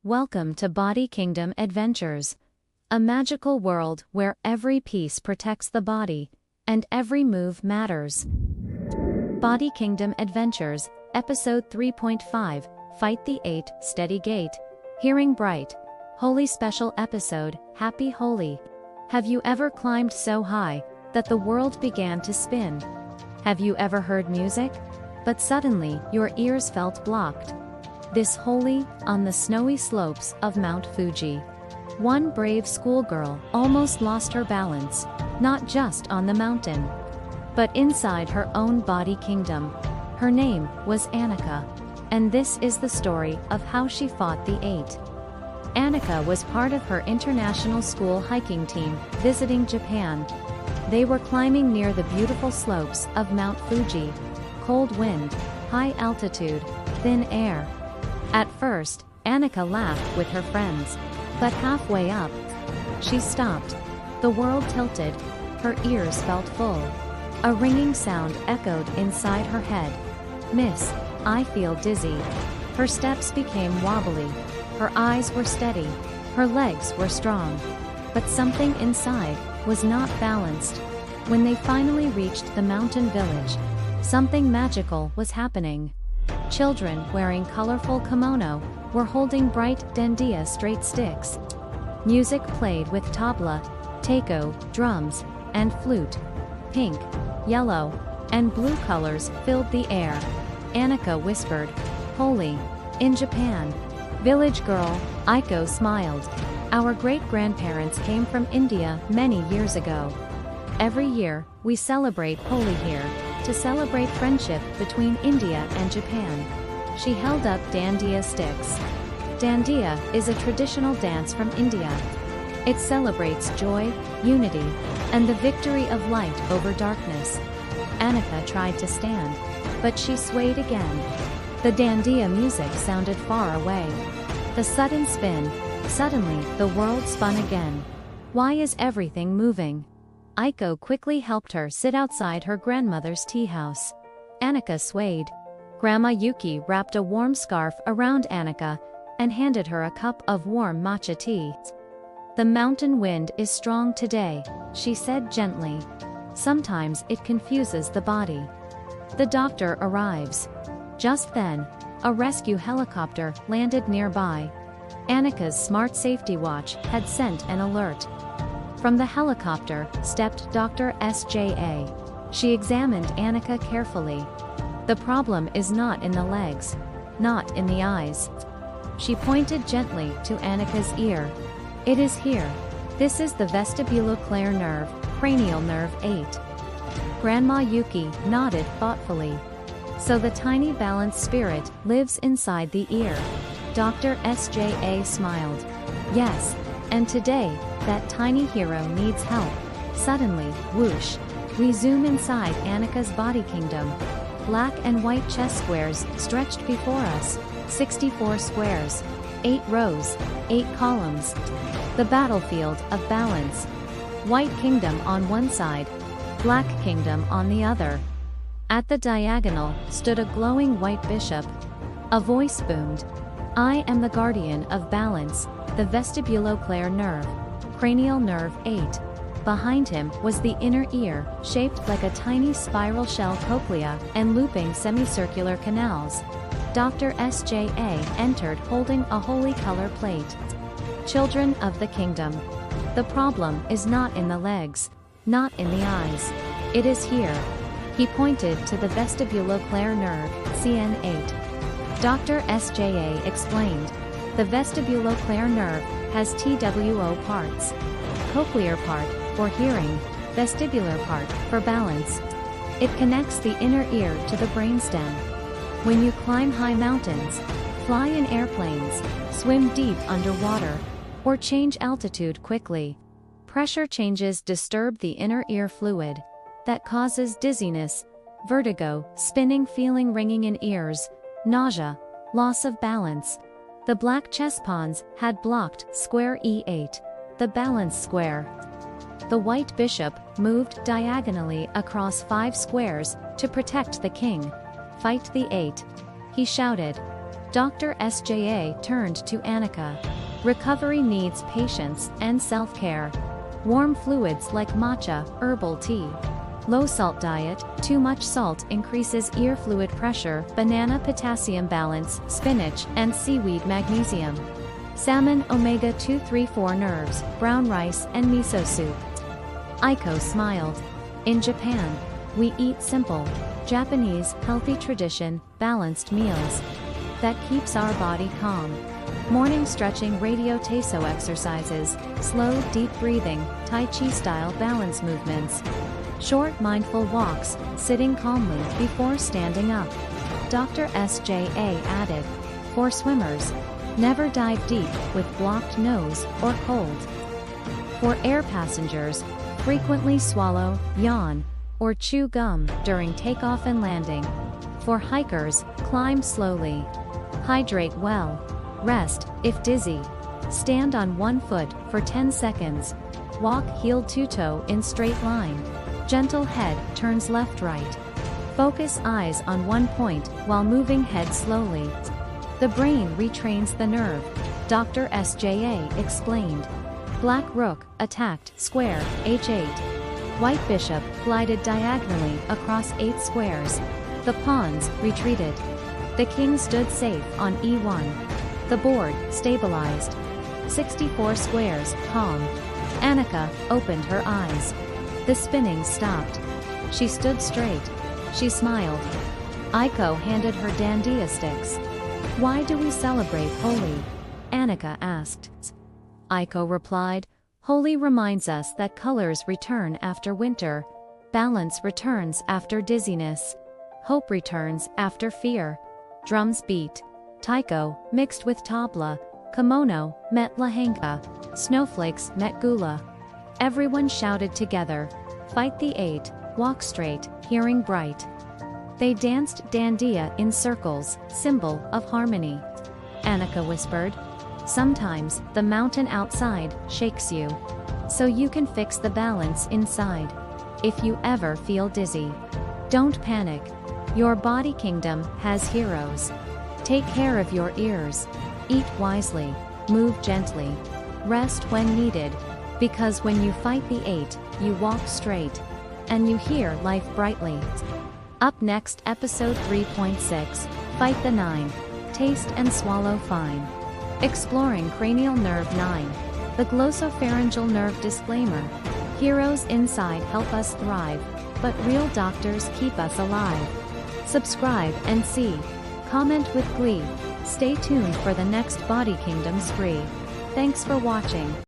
Welcome to Body Kingdom Adventures, a magical world where every piece protects the body, and every move matters. Body Kingdom Adventures, Episode 3.5, Fight the 8, Steady Gate, Hearing Bright, Holi Special Episode, Happy Holi. Have you ever climbed so high that the world began to spin? Have you ever heard music, but suddenly your ears felt blocked? This Holi, on the snowy slopes of Mount Fuji. One brave schoolgirl almost lost her balance, not just on the mountain, but inside her own body kingdom. Her name was Annika, and this is the story of how she fought the 8. Annika was part of her international school hiking team, visiting Japan. They were climbing near the beautiful slopes of Mount Fuji. Cold wind, high altitude, thin air. At first, Annika laughed with her friends, but halfway up, she stopped. The world tilted. Her ears felt full. A ringing sound echoed inside her head. "Miss, I feel dizzy." Her steps became wobbly. Her eyes were steady. Her legs were strong. But something inside was not balanced. When they finally reached the mountain village, something magical was happening. Children wearing colorful kimono were holding bright dandiya straight sticks. Music played with tabla, taiko, drums, and flute. Pink, yellow, and blue colors filled the air. Annika whispered, "Holi, in Japan." Village girl, Aiko smiled. "Our great-grandparents came from India many years ago. Every year, we celebrate Holi here, to celebrate friendship between India and Japan." She held up dandiya sticks. Dandiya is a traditional dance from India. It celebrates joy, unity, and the victory of light over darkness. Annika tried to stand, but she swayed again. The dandiya music sounded far away. The sudden spin, suddenly the world spun again. "Why is everything moving?" Aiko quickly helped her sit outside her grandmother's tea house. Annika swayed. Grandma Yuki wrapped a warm scarf around Annika and handed her a cup of warm matcha tea. "The mountain wind is strong today," she said gently. "Sometimes it confuses the body." The doctor arrives. Just then, a rescue helicopter landed nearby. Annika's smart safety watch had sent an alert. From the helicopter stepped Dr. SJA. She examined Annika carefully. "The problem is not in the legs, not in the eyes." She pointed gently to Annika's ear. "It is here. This is the vestibulocochlear nerve, cranial nerve 8. Grandma Yuki nodded thoughtfully. "So the tiny balanced spirit lives inside the ear." Dr. SJA smiled. "Yes, and today, that tiny hero needs help." Suddenly, whoosh, we zoom inside Annika's body kingdom. Black and white chess squares stretched before us. 64 squares. 8 rows. 8 columns. The battlefield of balance. White kingdom on one side. Black kingdom on the other. At the diagonal stood a glowing white bishop. A voice boomed. "I am the guardian of balance, the vestibulocochlear nerve, cranial nerve 8. Behind him was the inner ear, shaped like a tiny spiral shell cochlea and looping semicircular canals. Dr. SJA entered holding a holy color plate. "Children of the kingdom. The problem is not in the legs, not in the eyes. It is here." He pointed to the vestibulocochlear nerve, CN8. Dr. SJA explained. "The vestibulocochlear nerve has TWO parts. Cochlear part, for hearing, vestibular part, for balance. It connects the inner ear to the brainstem. When you climb high mountains, fly in airplanes, swim deep underwater, or change altitude quickly, pressure changes disturb the inner ear fluid. That causes dizziness, vertigo, spinning feeling ringing in ears, nausea, loss of balance." The black chess pawns had blocked square E8, the balance square. The white bishop moved diagonally across 5 squares to protect the king. "Fight the 8." He shouted. Dr. SJA turned to Annika. Recovery needs patience and self-care. Warm fluids like matcha, herbal tea. Low salt diet, too much salt increases ear fluid pressure, banana potassium balance, spinach and seaweed magnesium. Salmon omega-2 3-4 nerves, brown rice and miso soup. Aiko smiled. In Japan, we eat simple, Japanese, healthy tradition, balanced meals. That keeps our body calm. Morning stretching radio taso exercises, slow deep breathing, Tai Chi style balance movements. Short mindful walks, sitting calmly before standing up. Dr. SJA added. For swimmers, never dive deep with blocked nose or cold. For air passengers, frequently swallow, yawn, or chew gum during takeoff and landing. For hikers, climb slowly. Hydrate well. Rest, if dizzy. Stand on one foot for 10 seconds. Walk heel-to-toe in straight line. Gentle head turns left-right. Focus eyes on one point while moving head slowly. The brain retrains the nerve, Dr. SJA explained. Black rook attacked square h8. White bishop glided diagonally across 8 squares. The pawns retreated. The king stood safe on e1. The board stabilized. 64 squares, calm. Annika opened her eyes. The spinning stopped. She stood straight. She smiled. Aiko handed her dandia sticks. Why do we celebrate Holi? Annika asked. Aiko replied, Holi reminds us that colors return after winter. Balance returns after dizziness. Hope returns after fear. Drums beat. Taiko, mixed with tabla. Kimono, met lahenga. Snowflakes met gula. Everyone shouted together. Fight the 8, walk straight, hearing bright. They danced dandiya in circles, symbol of harmony. Annika whispered. Sometimes, the mountain outside shakes you. So you can fix the balance inside. If you ever feel dizzy, don't panic. Your body kingdom has heroes. Take care of your ears. Eat wisely. Move gently. Rest when needed. Because when you fight the 8, you walk straight. And you hear life brightly. Up next, episode 3.6, Fight the 9. Taste and swallow fine. Exploring cranial nerve 9. The glossopharyngeal nerve disclaimer. Heroes inside help us thrive, but real doctors keep us alive. Subscribe and see. Comment with glee. Stay tuned for the next Body Kingdom spree. Thanks for watching.